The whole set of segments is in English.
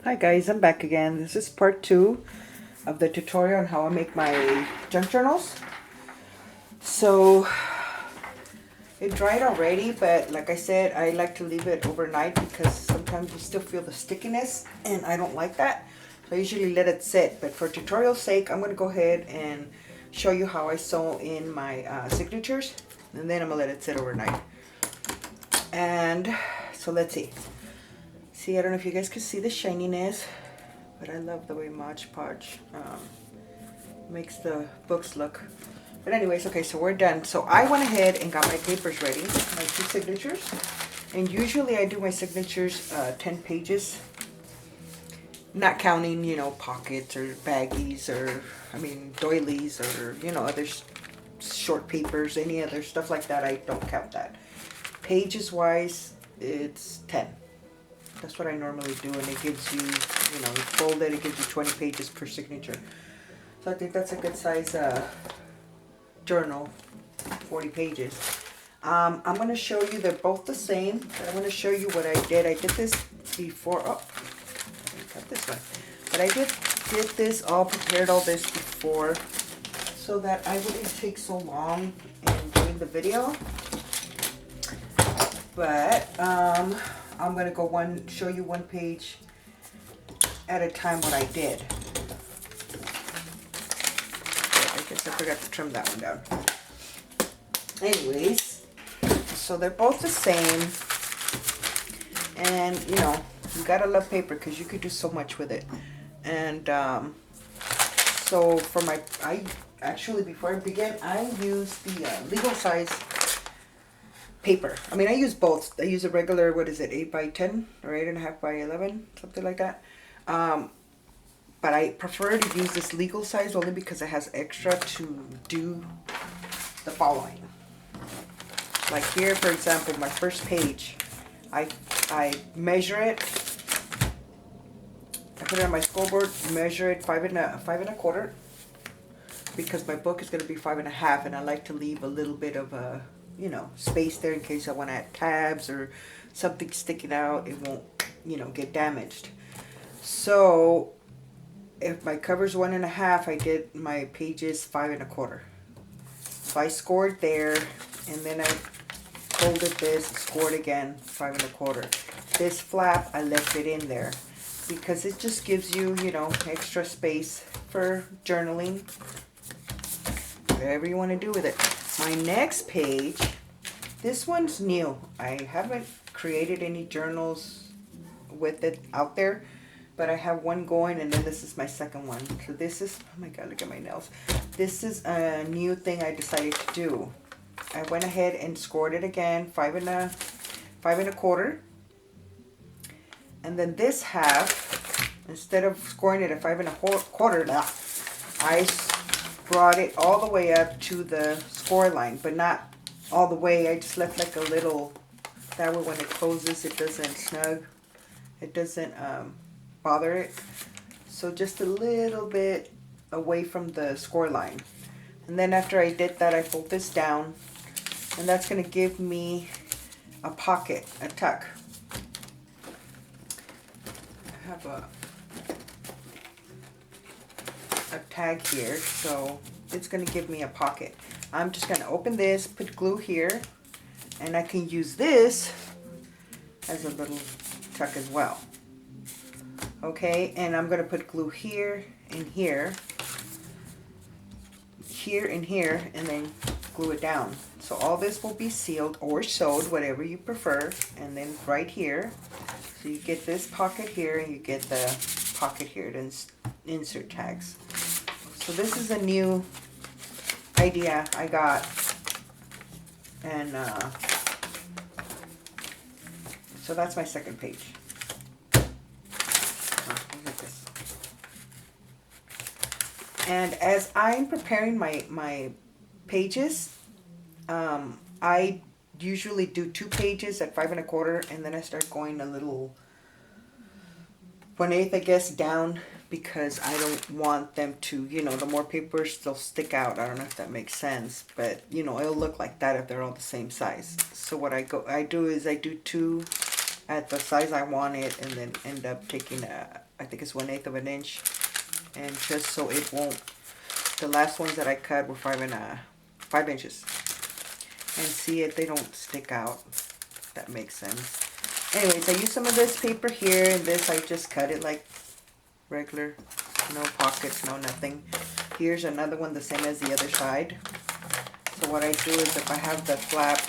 Hi guys, I'm back again. This is part 2 of the tutorial on how I make my junk journals. So it dried already, but like I said, I like to leave it overnight because sometimes you still feel the stickiness and I don't like that. So I usually let it sit, but for tutorial's sake, I'm going to go ahead and show you how I sew in my signatures, and then I'm going to let it sit overnight. And so let's see. See, I don't know if you guys can see the shininess, but I love the way Mod Podge makes the books look. But anyways, okay, so we're done. So I went ahead and got my papers ready, my 2 signatures. And usually I do my signatures 10 pages, not counting, pockets or baggies or, doilies or, other short papers, any other stuff like that. I don't count that. Pages wise, it's 10. That's what I normally do, and it gives you, you fold it gives you 20 pages per signature. So I think that's a good size journal, 40 pages. I'm going to show you, they're both the same, but I'm going to show you what I did. I did this before, let me cut this one. But I did this, prepared all this before, so that I wouldn't take so long in doing the video. But, I'm going to show you one page at a time what I did. I guess I forgot to trim that one down. Anyways, so they're both the same. And, you gotta love paper because you could do so much with it. And, so for before I begin, I use the legal size paper. I use both. I use a regular, 8 by 10 or 8.5 by 11, something like that. But I prefer to use this legal size only because it has extra to do the following. Like here, for example, my first page, I measure it. I put it on my scoreboard, measure it 5.25, because my book is going to be 5.5, and I like to leave a little bit of a space there in case I want to add tabs or something sticking out. It won't get damaged. So if my cover's 1.5, I did my pages 5.25. So I scored there, and then I folded this, scored again 5.25. This flap, I left it in there because it just gives you extra space for journaling, whatever you want to do with it. My next page, this one's new. I haven't created any journals with it out there, but I have one going, and then this is my second one. So this is, oh my god, look at my nails. This is a new thing I decided to do. I went ahead and scored it again, 5.25. And then this half, instead of scoring it at 5.25, I brought it all the way up to the score line, but not all the way. I just left like a little, that way when it closes it doesn't snug, it doesn't bother it. So just a little bit away from the score line. And then after I did that, I fold this down, and that's going to give me a pocket, a tuck. I have a tag here, so it's going to give me a pocket. I'm just going to open this, put glue here, and I can use this as a little tuck as well. Okay, and I'm going to put glue here and here, here and here, and then glue it down. So all this will be sealed or sewed, whatever you prefer, and then right here. So you get this pocket here, and you get the pocket here to insert tags. So this is a new idea I got, and so that's my second page. And as I'm preparing my pages, I usually do 2 pages at 5.25, and then I start going a little 1/8, I guess, down, because I don't want them to, the more papers, they'll stick out. I don't know if that makes sense, but it'll look like that if they're all the same size. So what I do is I do 2 at the size I want it, and then end up taking I think it's 1/8 of an inch, and just so it won't, the last ones that I cut were 5 inches, and see if they don't stick out. That makes sense. Anyways, I use some of this paper here, and this I just cut it like regular, no pockets, no nothing. Here's another one the same as the other side. So what I do is, if I have the flap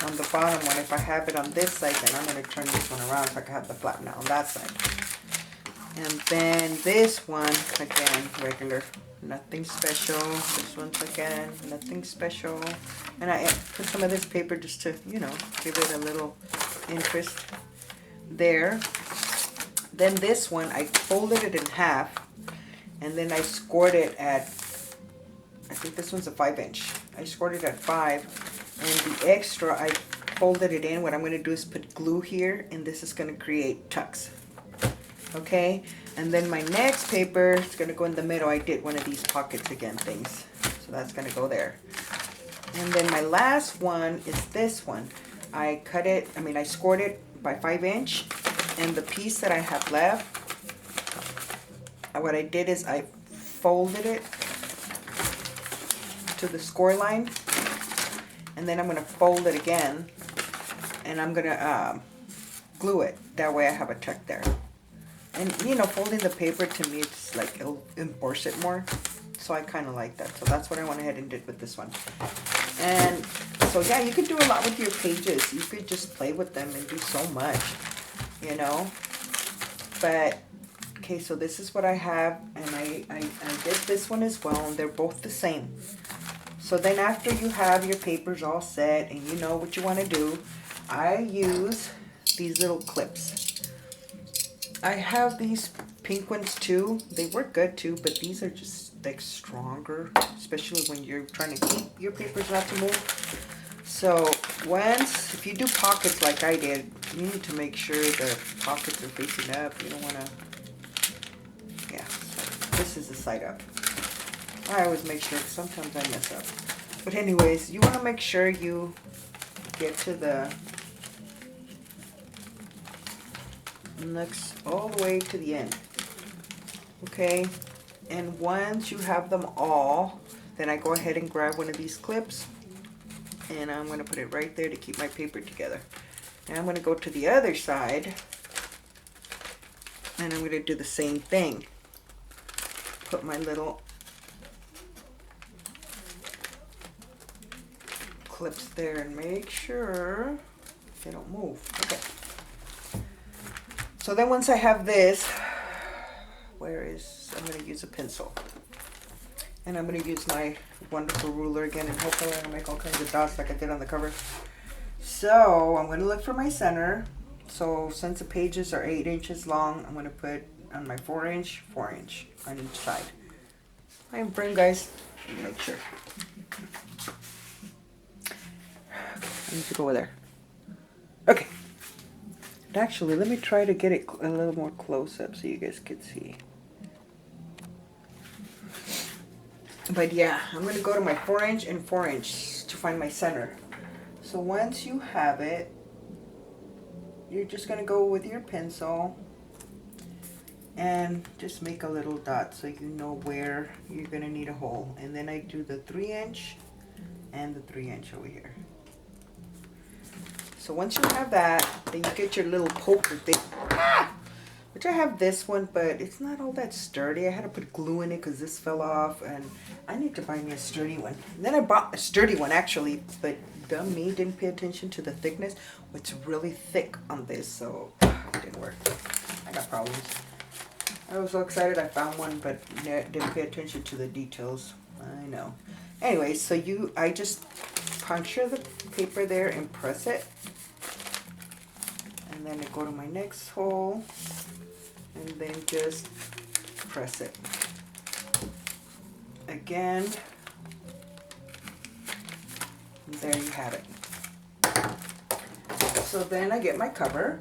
on the bottom one, if I have it on this side, then I'm going to turn this one around so I can have the flap now on that side. And then this one, again, regular, nothing special. This one's again, nothing special. And I put some of this paper just to, you know, give it a little interest there. Then this one, I folded it in half, and then I scored it at, I think this one's a 5 inch. I scored it at 5, and the extra, I folded it in. What I'm going to do is put glue here, and this is going to create tucks. Okay, and then my next paper is going to go in the middle. I did one of these pockets again things, so that's going to go there. And then my last one is this one. I cut it, I scored it by 5 inch, and the piece that I have left, what I did is I folded it to the score line, and then I'm going to fold it again, and I'm going to glue it. That way I have a tuck there. And you know, folding the paper, to me, it's like it'll enforce it more, so I kind of like that. So that's what I went ahead and did with this one. And so yeah, you could do a lot with your pages. You could just play with them and do so much, you know. But okay, so this is what I have, and I did this one as well, and they're both the same. So then after you have your papers all set and you know what you want to do, I use these little clips. I have these pink ones too. They work good too, but these are just like stronger, especially when you're trying to keep your papers not to move. So if you do pockets like I did, you need to make sure the pockets are facing up. You don't want to, yeah, so this is the side up. I always make sure, because sometimes I mess up. But anyways, you want to make sure you get to the next, all the way to the end. Okay, and once you have them all, then I go ahead and grab one of these clips, and I'm going to put it right there to keep my paper together. And I'm going to go to the other side, and I'm going to do the same thing. Put my little clips there and make sure they don't move. Okay. So then once I have this, I'm going to use a pencil. And I'm going to use my wonderful ruler again, and hopefully I'm going to make all kinds of dots like I did on the cover. So I'm going to look for my center. So since the pages are 8 inches long, I'm going to put on my 4 inch on each side. I bring, guys, make sure. I need to go over there. Okay. Actually, let me try to get it a little more close up so you guys can see. But yeah, I'm going to go to my 4 inch and 4 inch to find my center. So once you have it, you're just going to go with your pencil and just make a little dot so you know where you're going to need a hole. And then I do the 3 inch and the 3 inch over here. So once you have that, then you get your little poker thing. Which I have this one, but it's not all that sturdy. I had to put glue in it because this fell off, and I need to buy me a sturdy one. And then I bought a sturdy one actually, but dumb me didn't pay attention to the thickness. It's really thick on this, so it didn't work. I got problems. I was so excited I found one, but didn't pay attention to the details. I know. Anyway, so I just puncture the paper there and press it. And then I go to my next hole and then just press it. Again. And there you have it. So then I get my cover.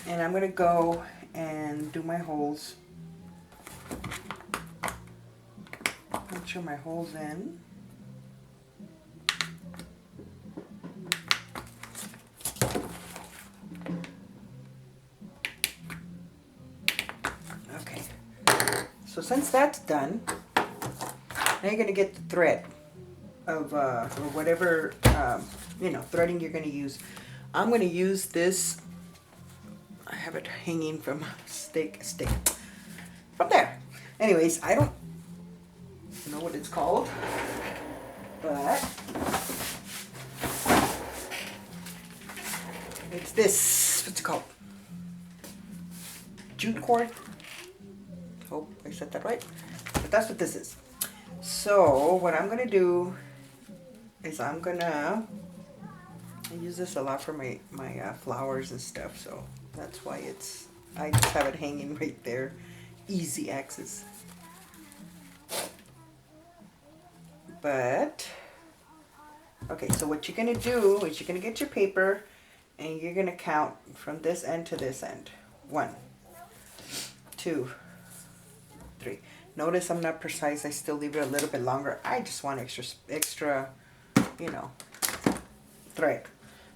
And I'm going to go and do my holes. Puncture my holes in. since that's done, now you're going to get the thread of or whatever threading you're going to use. I'm going to use this. I have it hanging from stick from there. Anyways, I don't know what it's called, but it's this. What's it called? Jute cord. Hope I said that right. But that's what this is. So what I'm gonna do is I use this a lot for my flowers and stuff. So that's why I just have it hanging right there. Easy access. But okay, so what you're gonna do is you're gonna get your paper and you're gonna count from this end to this end. 1, 2, 3. Notice I'm not precise. I still leave it a little bit longer. I just want extra, thread.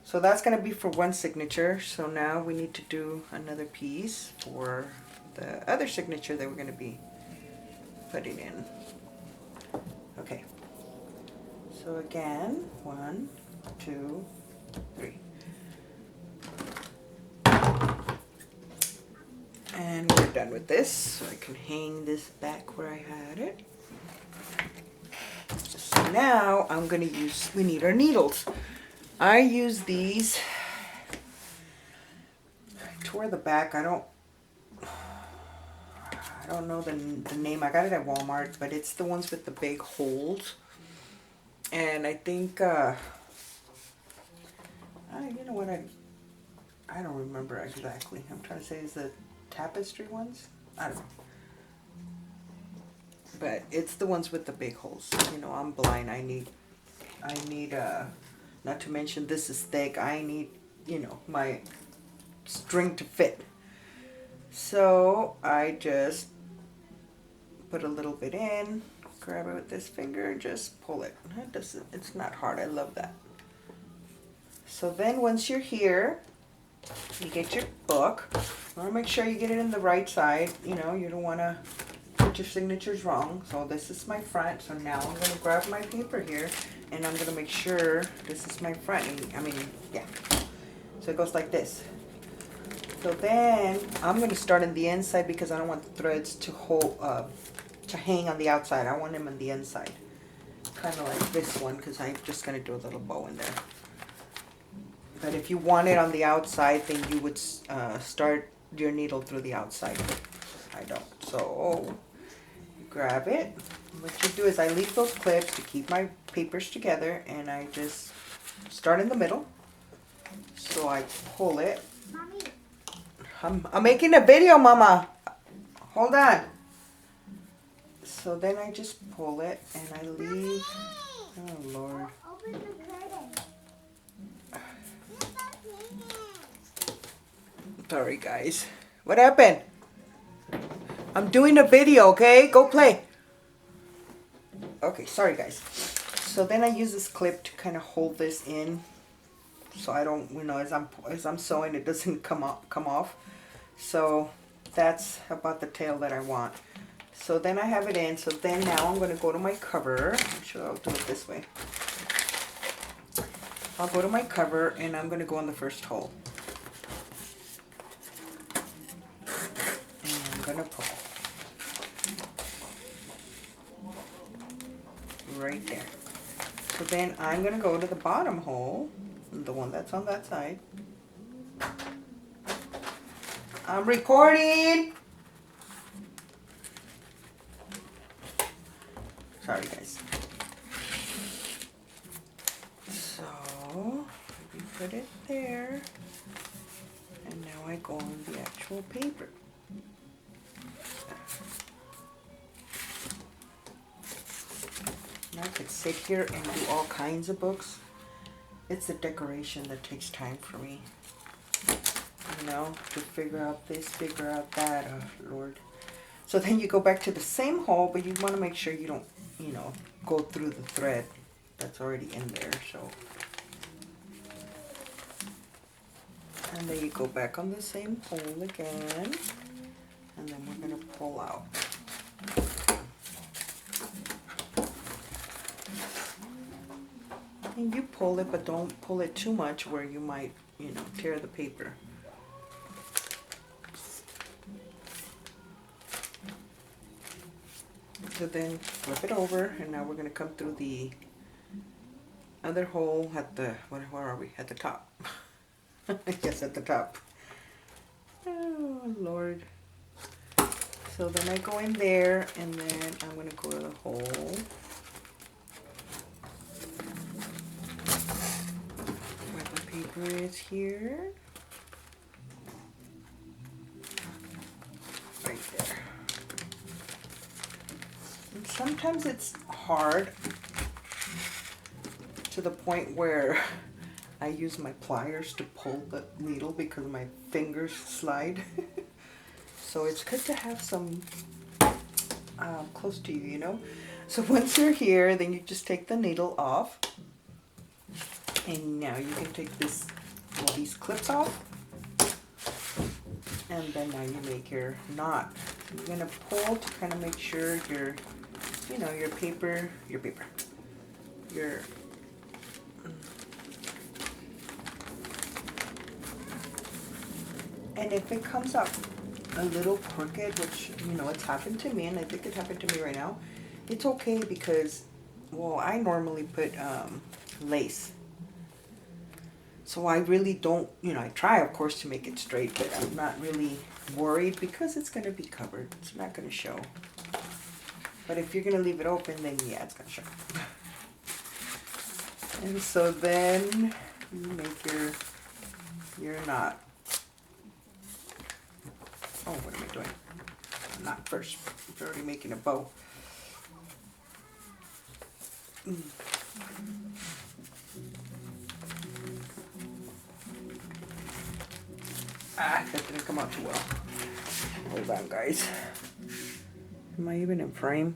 So that's gonna be for one signature. So now we need to do another piece for the other signature that we're gonna be putting in. Okay. So again, 1, 2, 3. And we're done with this, so I can hang this back where I had it. So now I'm going to we need our needles. I use these toward the back. I don't know the name. I got it at Walmart, but it's the ones with the big holes. And I think, you know what, I don't remember exactly. I'm trying to say, is the tapestry ones? I don't know. But it's the ones with the big holes. I'm blind. I need, not to mention this is thick. I need, my string to fit. So I just put a little bit in, grab it with this finger, just pull it. It's not hard. I love that. So then once you're here, you get your book. You want to make sure you get it in the right side. You don't want to put your signatures wrong. So this is my front. So now I'm going to grab my paper here and I'm going to make sure this is my front. Yeah. So it goes like this. So then I'm going to start on the inside because I don't want the threads to hang on the outside. I want them on the inside. Kind of like this one because I'm just going to do a little bow in there. But if you want it on the outside, then you would start your needle through the outside. I don't. So you grab it. What you do is I leave those clips to keep my papers together, and I just start in the middle. So I pull it. Mommy. I'm making a video, Mama. Hold on. So then I just pull it and I leave. Oh Lord. Open the curtain. Sorry guys. What happened? I'm doing a video, okay? Go play. Okay, sorry guys. So then I use this clip to kind of hold this in, so I don't, as I'm sewing, it doesn't come off. So that's about the tail that I want. So then I have it in. So then now I'm going to go to my cover. I'm sure I'll do it this way. I'll go to my cover and I'm going to go in the first hole. And I'm going to pull. Right there. So then I'm going to go to the bottom hole, the one that's on that side. I'm recording! Sorry guys. So we put it there, and now I go on the actual paper. Now I could sit here and do all kinds of books. It's the decoration that takes time for me. To figure out this, figure out that. Oh Lord. So then you go back to the same hole, but you want to make sure you don't, go through the thread that's already in there. So, and then you go back on the same hole again, and then we're going to pull out. And you pull it, but don't pull it too much where you might, you know, tear the paper. So then flip it over, and now we're going to come through the other hole at the, where are we? At the top. I guess at the top. Oh, Lord. So then I go in there, and then I'm going to go to the hole. Where the paper is here. Right there. And sometimes it's hard to the point where I use my pliers to pull the needle because my fingers slide. So it's good to have some close to you, you know. So once you're here, then you just take the needle off. And now you can take these clips off. And then now you make your knot. You're gonna pull to kind of make sure your paper, and if it comes up a little crooked, which, you know, it's happened to me, and I think it happened to me right now, it's okay because, well, I normally put lace. So I really don't, you know, I try, of course, to make it straight, but I'm not really worried because it's going to be covered. It's not going to show. But if you're going to leave it open, then yeah, it's going to show. And so then you make your knot. Oh, what am I doing? Knot first. I'm already making a bow. That didn't come out too well. Hold on, guys. Am I even in frame?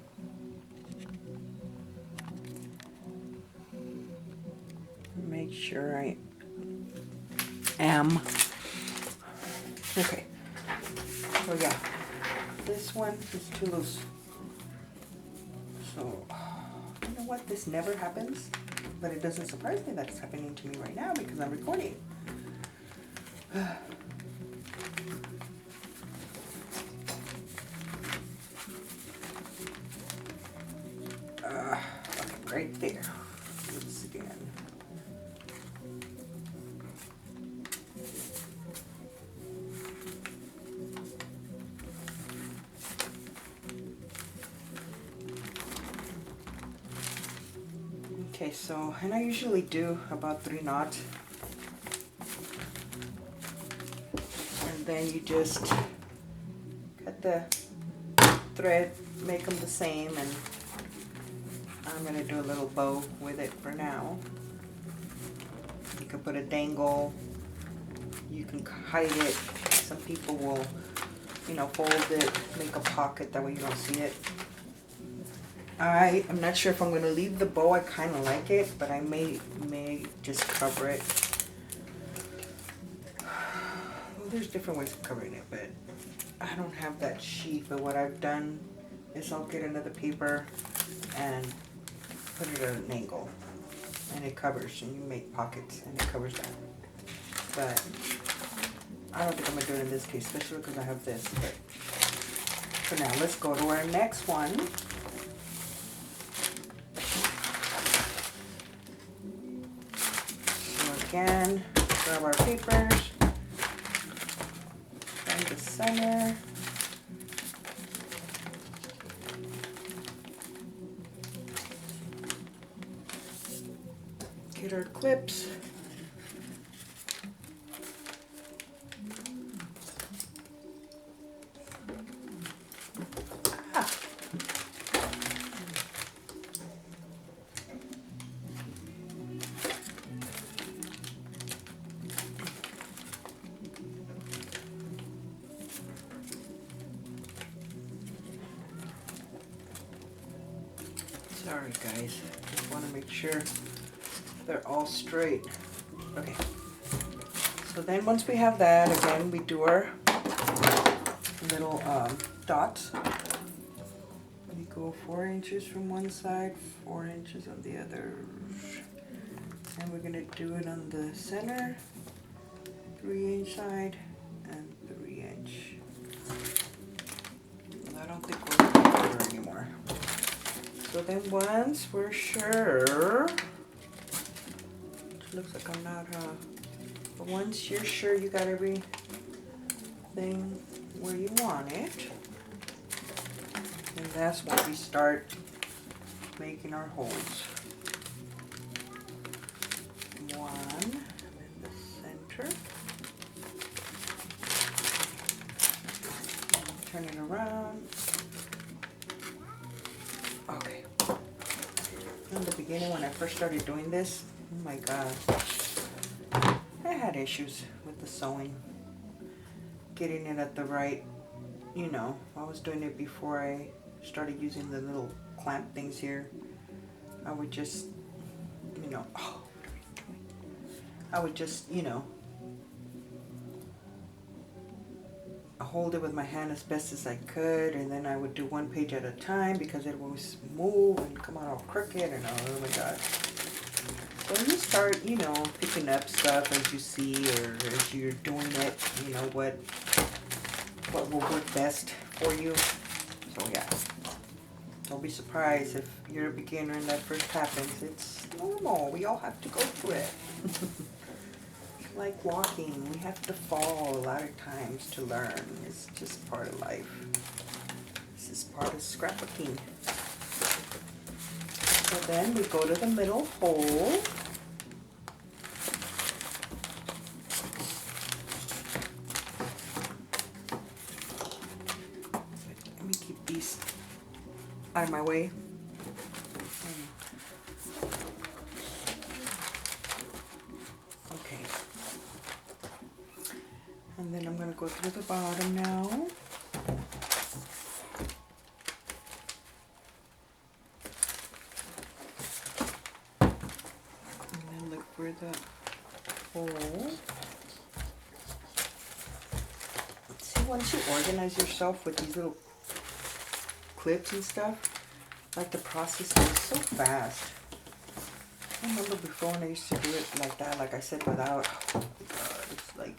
Make sure I am. Okay. So yeah, this one is too loose. So, you know what? This never happens, but it doesn't surprise me that it's happening to me right now because I'm recording. Right there. Once again. Okay, so, and I usually do about 3 knots. And then you just cut the thread, make them the same, and I'm going to do a little bow with it for now. You can put a dangle. You can hide it. Some people will, you know, fold it, make a pocket, that way you don't see it. I am not sure if I'm going to leave the bow. I kind of like it, but I may just cover it. Well, there's different ways of covering it, but I don't have that sheet. But what I've done is I'll get another paper and put it at an angle, and it covers, and you make pockets, and it covers that. But I don't think I'm gonna do it in this case, especially because I have this. But for now, let's go to our next one. So again, grab our papers, find the center. Get our clips. Sorry guys, just want to make sure they're all straight. Okay, so then once we have that, again we do our little dots. Go 4 inches from one side, 4 inches on the other. And we're gonna do it on the center, 3-inch side and 3-inch. I don't think we're gonna do it anymore. So then once we're sure, it looks like I'm not, but once you're sure you got everything where you want it, and that's when we start making our holes. One in the center. Turn it around. Okay. In the beginning, when I first started doing this, oh my God, I had issues with the sewing. Getting it at the right, you know, I was doing it before I started using the little clamp things here. I would just, you know, oh, what are you doing? I would just, you know, hold it with my hand as best as I could, and then I would do one page at a time because it would move and come out all crooked, and oh my God. So when you start, you know, picking up stuff as you see or as you're doing it, you know, what will work best for you. So yeah, don't be surprised if you're a beginner and that first happens. It's normal. We all have to go through it. Like walking, we have to fall a lot of times to learn. It's just part of life. This is part of scrapbooking. So then we go to the middle hole. Let me keep these out of my way. Okay. And then I'm going to go through the bottom now. And then look for the hole. See, once you organize yourself with these little clips and stuff, like the process goes so fast. I remember before when I used to do it like that, like I said, without, oh my God, it's like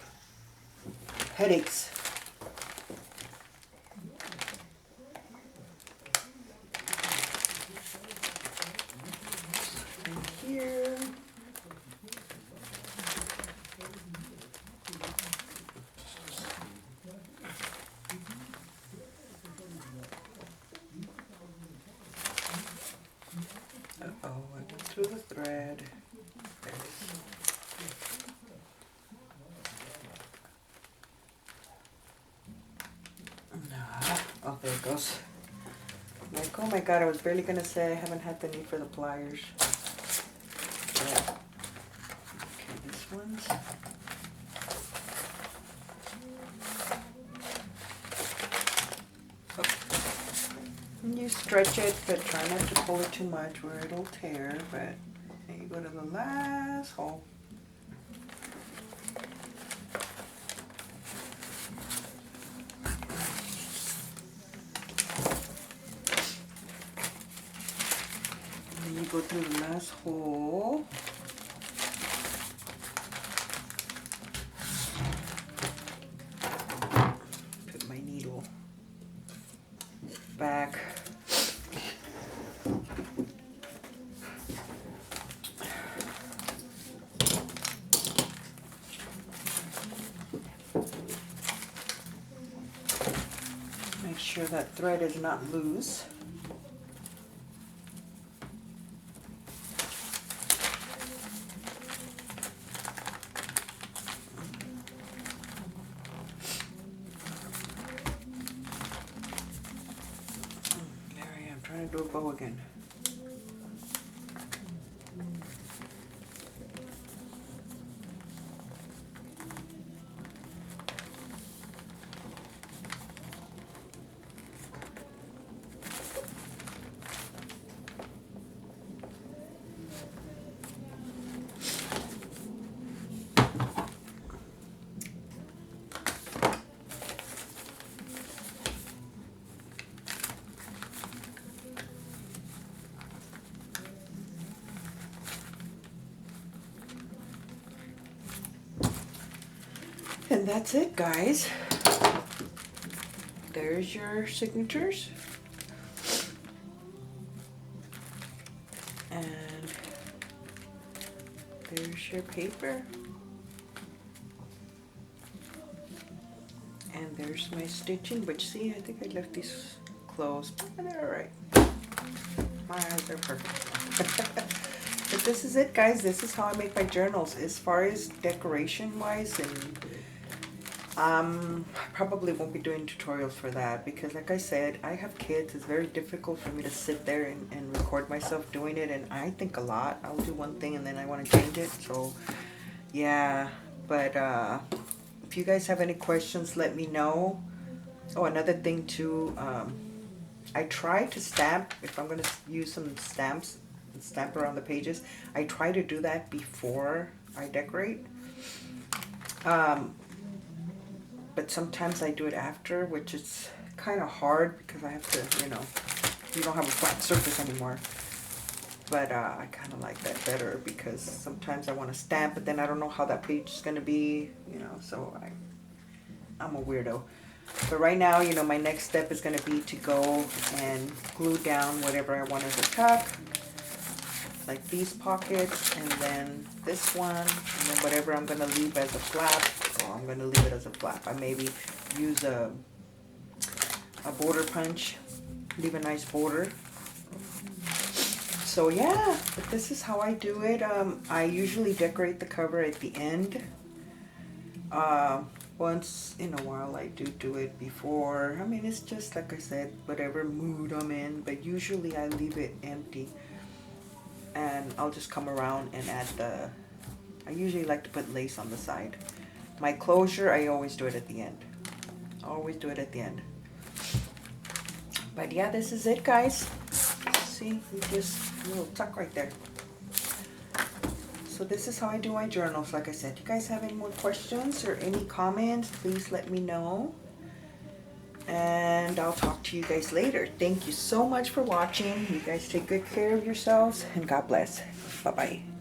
headaches. And here. Uh-oh, I went through the thread. Oh, there it goes. Like, oh my God, I was barely gonna say I haven't had the need for the pliers. Yeah. Okay, this one's. Oh. And you stretch it, but try not to pull it too much where it'll tear. But then you go to the last hole. Go through the last hole. Put my needle back. Make sure that thread is not loose. Do a bow again. And that's it, guys. There's your signatures. And there's your paper. And there's my stitching, which see, I think I left these closed, but they're alright. My eyes are perfect. But this is it, guys. This is how I make my journals. As far as decoration wise, and I probably won't be doing tutorials for that because like I said, I have kids. It's very difficult for me to sit there and record myself doing it, and I think a lot. I'll do one thing and then I want to change it. So yeah, but if you guys have any questions, let me know. Oh, another thing too, I try to stamp, if I'm going to use some stamps, stamp around the pages, I try to do that before I decorate. But sometimes I do it after, which is kind of hard because I have to, you don't have a flat surface anymore. But I kind of like that better because sometimes I want to stamp, but then I don't know how that page is going to be, so I'm a weirdo. But right now, my next step is going to be to go and glue down whatever I want as a tuck, like these pockets, and then this one, and then whatever I'm going to leave as a flap, I'm going to leave it as a flap. I maybe use a border punch, leave a nice border. So yeah, but this is how I do it. I usually decorate the cover at the end. Once in a while I do it before. I mean, it's just like I said, whatever mood I'm in, but usually I leave it empty. And I'll just come around and add I usually like to put lace on the side. My closure, I always do it at the end. Always do it at the end. But yeah, this is it, guys. See, just a little tuck right there. So this is how I do my journals. Like I said, you guys have any more questions or any comments, please let me know. And I'll talk to you guys later. Thank you so much for watching. You guys take good care of yourselves and God bless. Bye-bye.